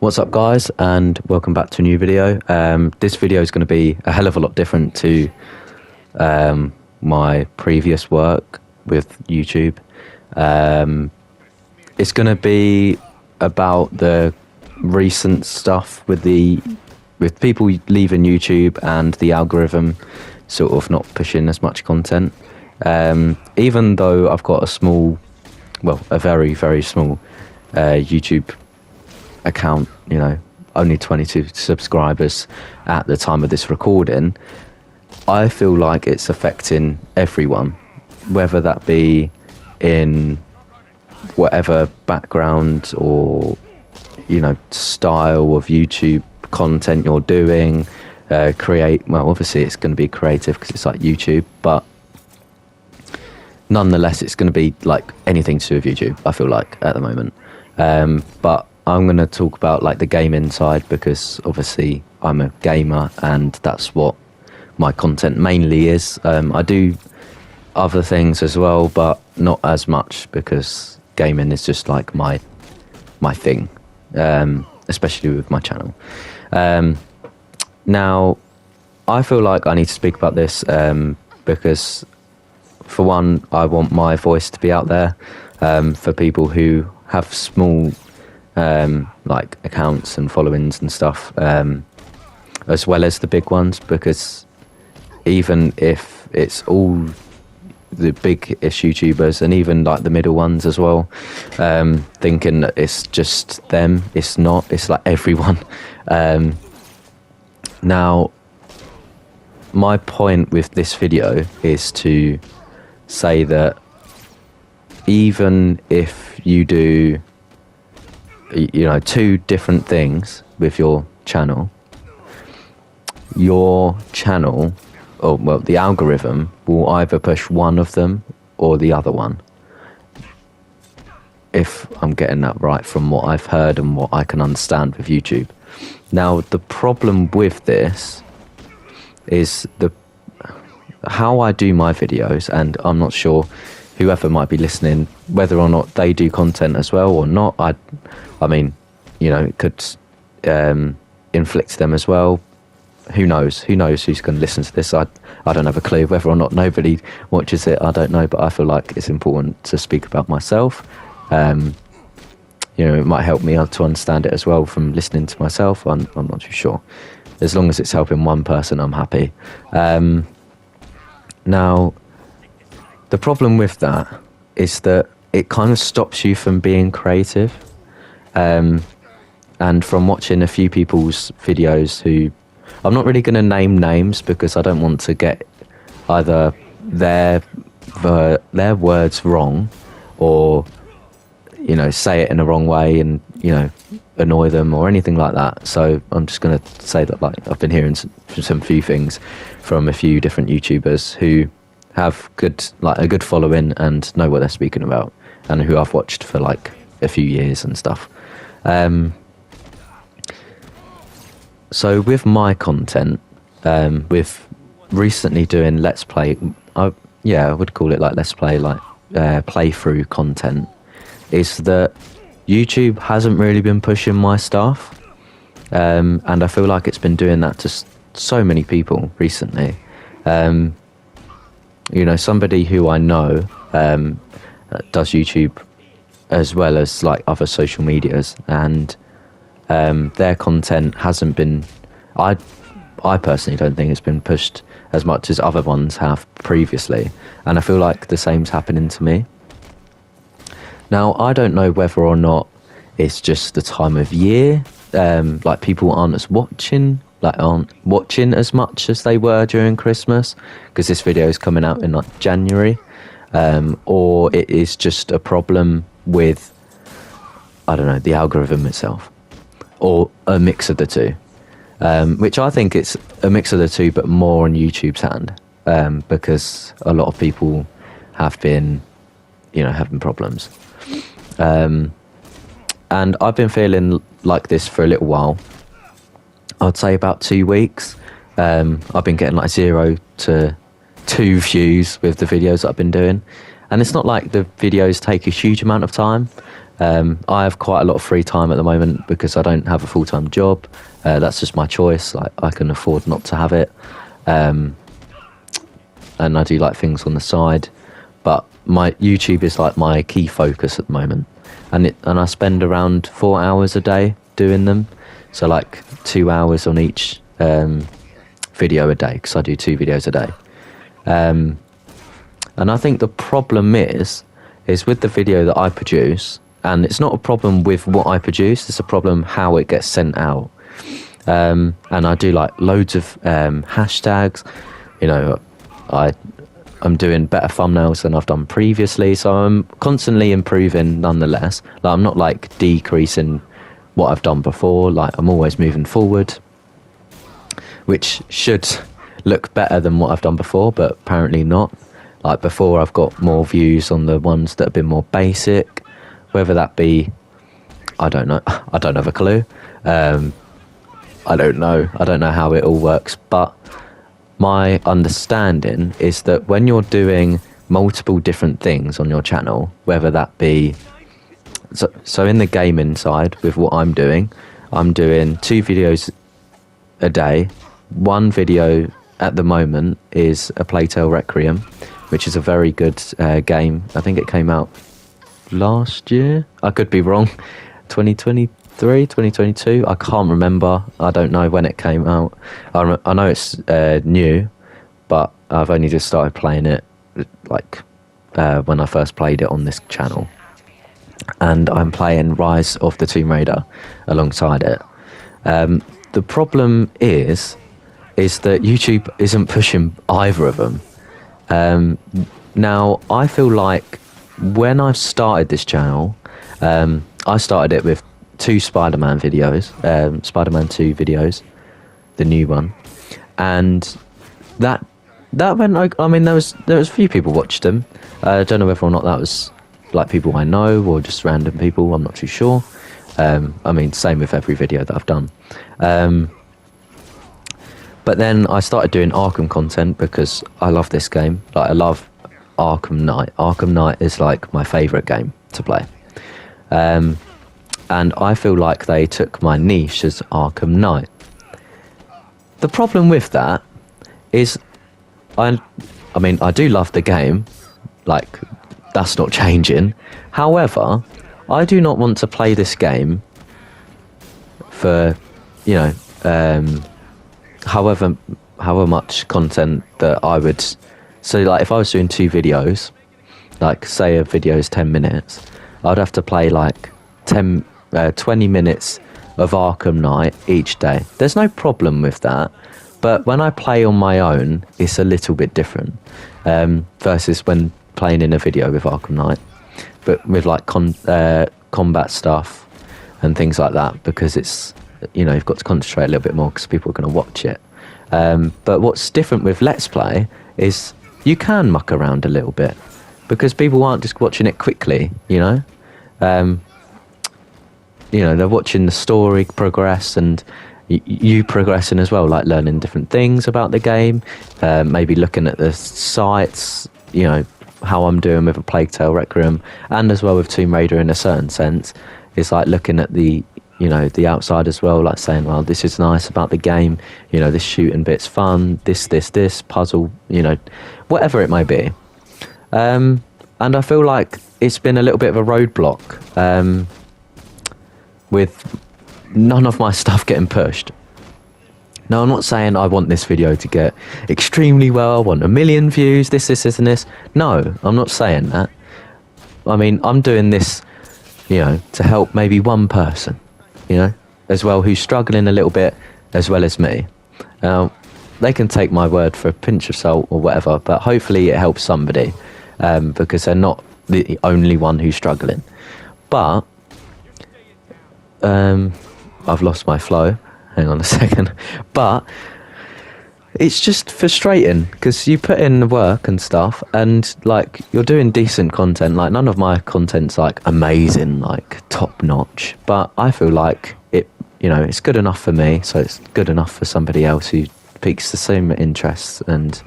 What's up, guys, and welcome back to a new video. This video is going to be a hell of a lot different to my previous work with YouTube. It's going to be about the recent stuff with people leaving YouTube and the algorithm sort of not pushing as much content. Even though I've got a very, very small YouTube account, only 22 subscribers at the time of this recording, I feel like it's affecting everyone, whether that be in whatever background or style of YouTube content you're doing. Obviously it's going to be creative because it's like YouTube, but nonetheless it's going to be like anything to do with YouTube, I feel like, at the moment. But I'm going to talk about like the gaming side, because obviously I'm a gamer and that's what my content mainly is. I do other things as well, but not as much, because gaming is just like my thing, especially with my channel. Now, I feel like I need to speak about this because, for one, I want my voice to be out there for people who have small like accounts and followings and stuff, as well as the big ones, because even if it's all the big-ish YouTubers and even like the middle ones as well, thinking that it's just them, it's not, it's like everyone. Now, my point with this video is to say that even if you do two different things with your channel, the algorithm will either push one of them or the other one, if I'm getting that right from what I've heard and what I can understand with YouTube. Now, the problem with this is how I do my videos, and I'm not sure whoever might be listening, whether or not they do content as well or not. I mean, it could inflict them as well. Who knows who's going to listen to this? I don't have a clue. Whether or not nobody watches it, I don't know, but I feel like it's important to speak about myself. It might help me to understand it as well from listening to myself. I'm not too sure. As long as it's helping one person, I'm happy. Now, the problem with that is that it kind of stops you from being creative. And from watching a few people's videos who, I'm not really going to name names because I don't want to get either their words wrong, or say it in the wrong way and annoy them or anything like that. So I'm just going to say that, like, I've been hearing some few things from a few different YouTubers who have a good following and know what they're speaking about, and who I've watched for like a few years and stuff. So with my content, with recently doing let's play, I would call it like let's play, like playthrough content, is that YouTube hasn't really been pushing my stuff, and I feel like it's been doing that to so many people recently. Somebody who I know does YouTube as well as like other social medias, and their content hasn't been, I personally don't think it's been pushed as much as other ones have previously, and I feel like the same's happening to me. Now, I don't know whether or not it's just the time of year, like people aren't watching as much as they were during Christmas, because this video is coming out in like January, or it is just a problem with, I don't know, the algorithm itself, or a mix of the two, which I think it's a mix of the two, but more on YouTube's hand, because a lot of people have been having problems, and I've been feeling like this for a little while. I'd say about 2 weeks. I've been getting like 0 to 2 views with the videos that I've been doing, and it's not like the videos take a huge amount of time, I have quite a lot of free time at the moment because I don't have a full-time job. That's just my choice. Like, I can afford not to have it. And I do like things on the side, but my YouTube is like my key focus at the moment, and I spend around 4 hours a day doing them. So like 2 hours on each video a day, because I do 2 videos a day. And I think the problem is with the video that I produce, and it's not a problem with what I produce, it's a problem how it gets sent out. And I do like loads of hashtags. You know, I'm doing better thumbnails than I've done previously, so I'm constantly improving nonetheless. Like, I'm not like decreasing what I've done before. Like, I'm always moving forward, which should look better than what I've done before, but apparently not. Like, before, I've got more views on the ones that have been more basic, whether that be, I don't know, I don't have a clue. I don't know how it all works, but my understanding is that when you're doing multiple different things on your channel, whether that be, so in the gaming side with what I'm doing 2 videos a day. One video at the moment is A Plague Tale Requiem, which is a very good game. I think it came out last year. I could be wrong. 2023, 2022. I can't remember. I don't know when it came out. I know it's new, but I've only just started playing it, like when I first played it on this channel. And I'm playing Rise of the Tomb Raider alongside it. The problem is that YouTube isn't pushing either of them. Now, I feel like when I started this channel, I started it with 2 Spider-Man videos, Spider-Man 2 videos, the new one, and that went. I mean, there was a few people watched them. I don't know whether or not that was like people I know or just random people. I'm not too sure. I mean, same with every video that I've done. But then I started doing Arkham content because I love this game. Like, I love Arkham Knight. Arkham Knight is like my favourite game to play. And I feel like they took my niche as Arkham Knight. The problem with that is, I mean, I do love the game. Like, that's not changing. However, I do not want to play this game for, you know, however much content that I would. So like, if I was doing 2 videos, like say a video is 10 minutes, I'd have to play like 20 minutes of Arkham Knight each day. There's no problem with that, but when I play on my own, it's a little bit different, versus when playing in a video with Arkham Knight, but with like combat stuff and things like that, because it's, you know, you've got to concentrate a little bit more because people are going to watch it. But what's different with Let's Play is you can muck around a little bit because people aren't just watching it quickly, you know. You know, they're watching the story progress and you progressing as well, like learning different things about the game, maybe looking at the sites, you know, how I'm doing with A Plague Tale Requiem, and as well with Tomb Raider in a certain sense. It's like looking at the, you know, the outside as well, like saying, well, this is nice about the game, you know, this shooting bit's fun, this puzzle, you know, whatever it may be. And I feel like it's been a little bit of a roadblock, with none of my stuff getting pushed. Now, I'm not saying I want this video to get extremely well, I want 1 million views, this, and this. No, I'm not saying that. I mean, I'm doing this, you know, to help maybe one person, you know, as well, who's struggling a little bit, as well as me. Now, they can take my word for a pinch of salt or whatever, but hopefully it helps somebody, because they're not the only one who's struggling. But, I've lost my flow. Hang on a second. But it's just frustrating because you put in the work and stuff and like you're doing decent content. Like, none of my content's like amazing, like top notch, but I feel like it, you know, it's good enough for me, so it's good enough for somebody else who piques the same interests and,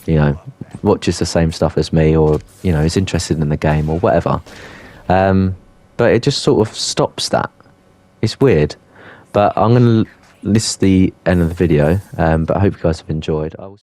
you know, watches the same stuff as me, or, you know, is interested in the game or whatever. but it just sort of stops that. It's weird, but I'm going to list the end of the video, but I hope you guys have enjoyed.